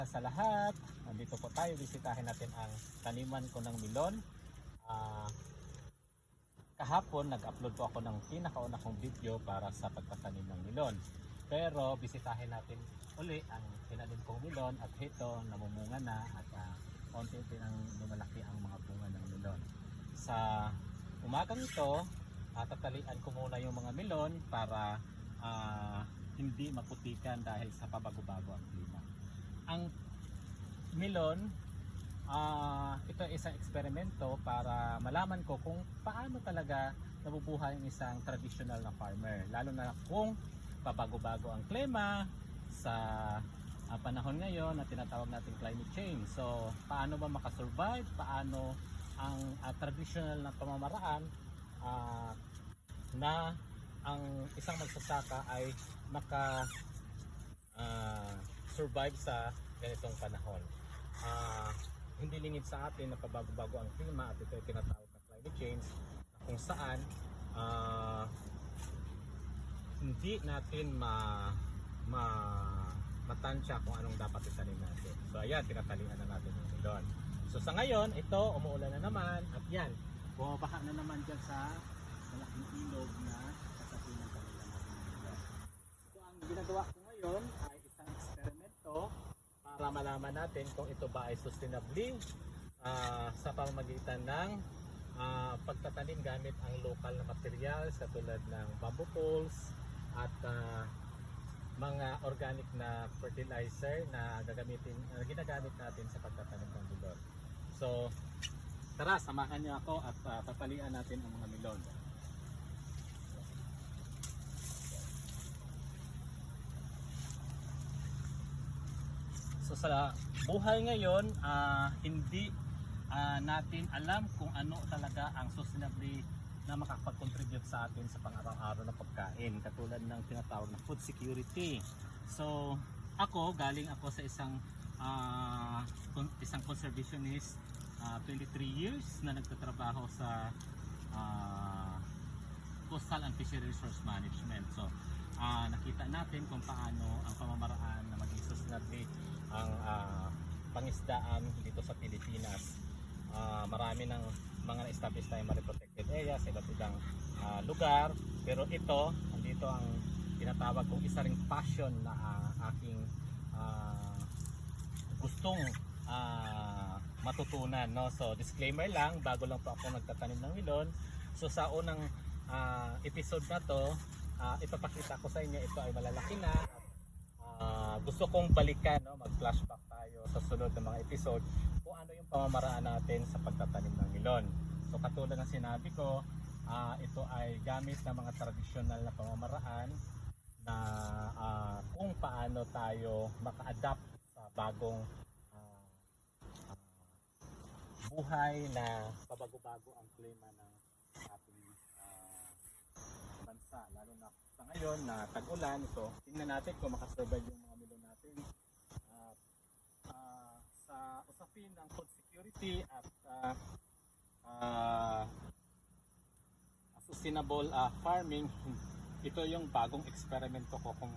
Sa lahat, nandito po tayo, bisitahin natin ang taniman ko ng milon. Ah, Kahapon nag-upload po ako ng pinakauna kong video para sa pagtatanim ng milon. Pero bisitahin natin uli ang tinanim kong milon at ito namumunga na at konti-unti nang lumalaki ang mga bunga ng milon. Sa umagang ito, tatalian ko muna yung mga milon para hindi maputikan dahil sa pabago-bago ang klima. Ang milon, ito ay isang eksperimento para malaman ko kung paano talaga nabubuhay ang isang traditional na farmer, lalo na kung pabago-bago ang klima sa panahon ngayon na tinatawag natin climate change. So paano ba makasurvive, paano ang traditional na pamamaraan na ang isang magsasaka ay maka survive sa ganitong panahon. Hindi lingid sa atin na pabago-bago ang klima at ito ay tinatawag na climate change, kung saan hindi natin matansya kung anong dapat itanim natin. So ayan, tinatalian na natin yung milon. So sa ngayon, ito umuulan na naman at yan, bumabaha na naman dyan sa malaking ilog na kasapi ng kanila natin milon. So ang ginagawa ko ngayon ay isang eksperimento para malaman natin kung ito ba ay sustainably sa pamamagitan ng pagtatanim gamit ang local na materials katulad ng bamboo poles at mga organic na fertilizer na ginagamit natin sa pagtatanim ng milon. So tara, samahan niyo ako at tatalian natin ang mga milon. So sa buhay ngayon, hindi natin alam kung ano talaga ang sustainably na makakapag-contribute sa atin sa pang-araw-araw na pagkain, katulad ng tinatawag na food security. So galing ako sa isang conservationist, 23 years na nagtatrabaho sa Coastal and Fishery Resource Management. So nakita natin kung paano ang pamamaraan na maging sustainably ang pangisdaan dito sa Pilipinas. Marami ng mga na-establish tayong marine protected area sa iba't ibang lugar, pero andito ang tinatawag kong isa ring passion na aking gustong matutunan, no? So disclaimer lang, bago lang po ako nagtatanim ng milon. So sa unang episode na to, ipapakita ko sa inyo ito ay malalaki na. Gusto kong balikan, no? Mag-flashback tayo sa sunod na mga episode kung ano yung pamamaraan natin sa pagtatanim ng milon. So katulad ng sinabi ko, ito ay gamit ng mga traditional na pamamaraan na kung paano tayo maka-adapt sa bagong buhay na pabago-bago ang klima ng ating bansa, lalo na sa ngayon na tag-ulan. So tingnan natin kung makasurvive yung mga milon natin sa usapin ng food security at sustainable farming. Ito yung bagong eksperimento ko kung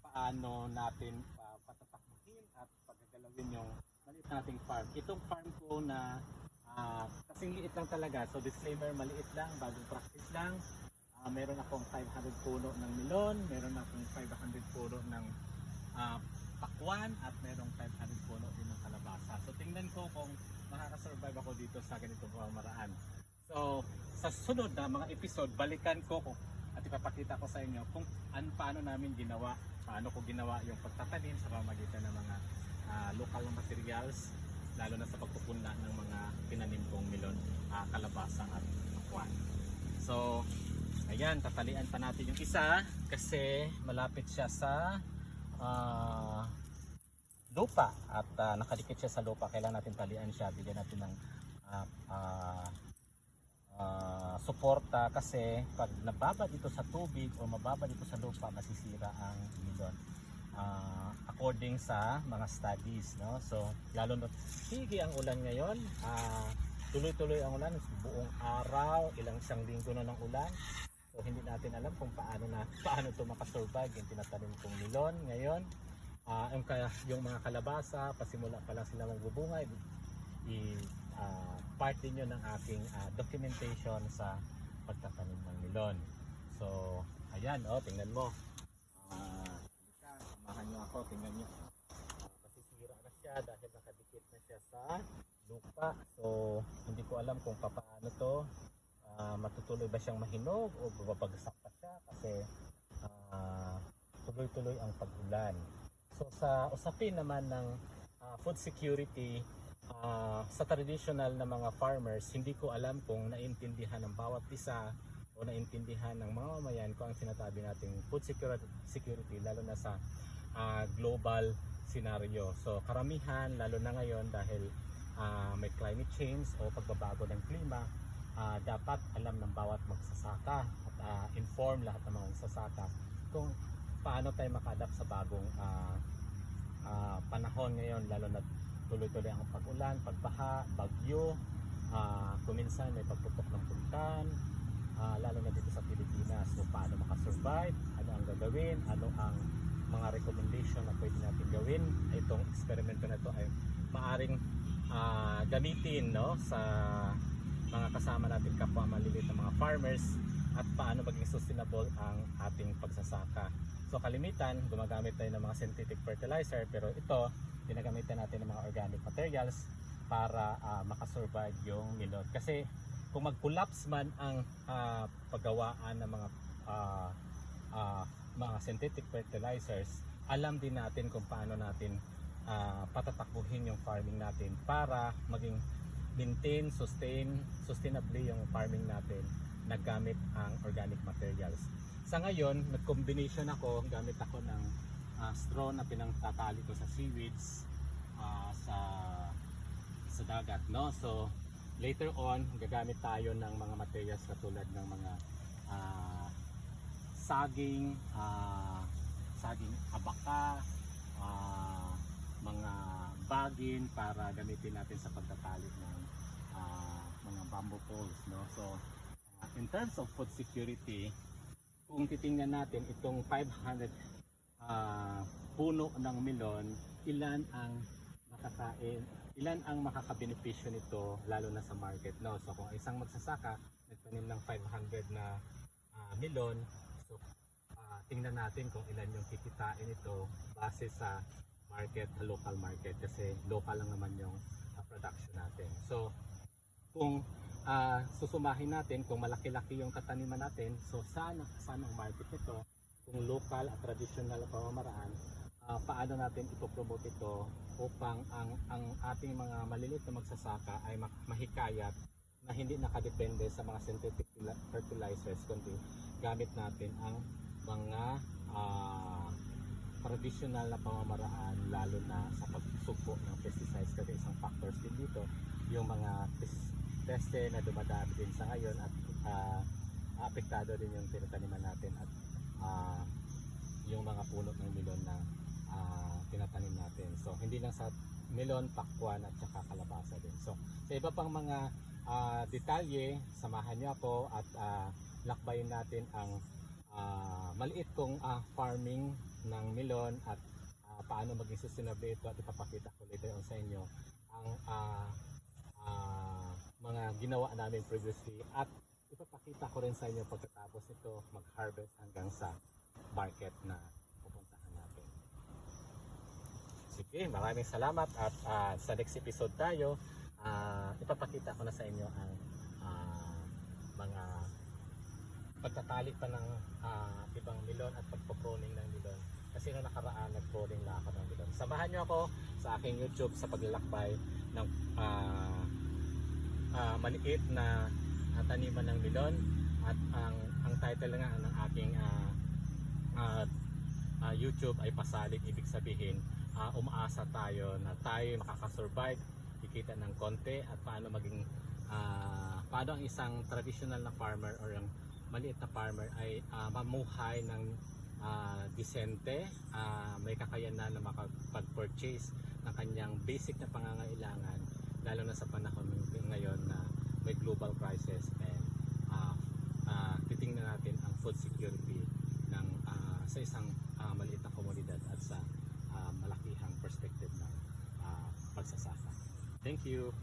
paano natin patatakbuhin at pagagalawin yung maliit nating farm. Itong farm ko na kasing liit lang talaga, so disclaimer, maliit lang, bagong practice lang. Meron akong 500 puno ng milon, meron akong 500 puno ng pakwan, at merong 500 puno din ng kalabasa. So tingnan ko kung makakasurvive ako dito sa ganitong pamamaraan. So sa sunod na mga episode, balikan ko at ipapakita ko sa inyo kung paano namin ginawa, paano ko ginawa yung pagtatanim sa pamamagitan ng mga local materials, lalo na sa pagpupunla ng mga tinanim kong milon, kalabasa at pakwan. So ayan, tatalian pa natin yung isa kasi malapit siya sa lupa at nakadikit siya sa lupa. Kailangan natin talian siya, bigyan natin ng suporta kasi pag nababa dito sa tubig o mababa dito sa lupa, masisira ang milon. According sa mga studies, no? So lalo na sige ang ulan ngayon, tuloy-tuloy ang ulan, buong araw, isang linggo na ng ulan. So hindi natin alam kung paano to makasurvive yung tinatanim kong milon ngayon. yung mga kalabasa, pasimula pa lang sila magbubungay, part din yun ng aking documentation sa pagtatanim ng melon. So, ayan, tingnan mo. Samahan nyo ako, tingnan nyo. Masisira na siya dahil nakadikit na siya sa lupa. So, hindi ko alam kung paano to. Matutuloy ba siyang mahinog o babagsak pa siya kasi tuloy-tuloy ang pag-ulan. So, sa usapin naman ng food security, sa traditional na mga farmers, hindi ko alam kung naintindihan ng bawat isa o naintindihan ng mga mamayan kung ang sinasabi nating food security lalo na sa global scenario. So karamihan lalo na ngayon dahil may climate change o pagbabago ng klima, dapat alam ng bawat magsasaka at inform lahat ng mga magsasaka kung paano tayo maka-adapt sa bagong panahon ngayon, lalo na tuloy-tuloy ang pag-ulan, pagbaha, bagyo, kuminsan may pagputok ng bulkan, lalo na dito sa Pilipinas. So paano makasurvive, ano ang gagawin, ano ang mga recommendation na pwede natin gawin. Itong eksperimento na ito ay maaring gamitin, no, sa mga kasama natin kapwa maliliit na mga farmers at paano maging sustainable ang ating pagsasaka. So kalimitan, gumagamit tayo ng mga synthetic fertilizer, pero ito ginagamitan natin ng mga organic materials para makasurvive yung melon. Kasi kung mag-collapse man ang paggawaan ng mga synthetic fertilizers, alam din natin kung paano natin patatakbuhin yung farming natin para maging maintain, sustainably yung farming natin naggamit ang organic materials. Sa ngayon, nag-combination ako, gamit ako ng straw na pinangtatali ko sa seaweeds sa dagat, no? So later on gagamit tayo ng mga materials katulad ng mga saging abaka, mga bagin para gamitin natin sa pagtatali ng mga bamboo poles, no? So in terms of food security, kung titingnan natin itong 500 puno ng melon, ilan ang makakain, ilan ang makakabenepisyo nito lalo na sa market, no? So kung isang magsasaka nagtanim ng 500 na melon, so tingnan natin kung ilan yung kikitain ito base sa market, local market, kasi local lang naman yung production natin. So kung susumahin natin, kung malaki-laki yung kataniman natin, so sana ang market nito, kung local at traditional na pamamaraan, paano natin ipopromote ito upang ang ating mga maliliit na magsasaka ay mahikayat na hindi nakadepende sa mga synthetic fertilizers, kundi gamit natin ang mga traditional na pamamaraan, lalo na sa pagsugpo ng pesticides. Kasi isang factors din dito yung mga peste na dumadami din sa ngayon at apektado din yung tinataniman natin at yung mga puno ng melon na tinatanim natin. So hindi lang sa melon, pakwan at saka kalabasa din. So sa iba pang mga detalye, samahan niyo ako at lakbayin natin ang maliit kong farming ng melon at paano maging sustainable ito, at ipapakita ko later on sa inyo ang mga ginawa namin previously, at ipapakita ko rin sa inyo pagkatapos ito mag-harvest hanggang sa market na pupuntahan natin. Sige, maraming salamat at sa next episode tayo, ipapakita ko na sa inyo ang mga pagtatali pa ng ibang melon at pagpo-pruning ng melon. Kasi noong nakaraan nag-pruning na ako ng melon. Samahan nyo ako sa aking YouTube sa paglalakbay ng maliit na taniman ng melon, at ang title nga ng aking YouTube ay pasalig. Ibig sabihin umaasa tayo na tayo makakasurvive, kikita ng konti, at paano maging paano ang isang traditional na farmer or ang maliit na farmer ay mamuhay ng disente, may kakayanan na makapag-purchase ng kanyang basic na pangangailangan, lalo na sa panahon ngayon na may global crisis, and titingnan natin ang food security ng sa isang maliit na komunidad at sa malakihang perspective ng pagsasaka. Thank you.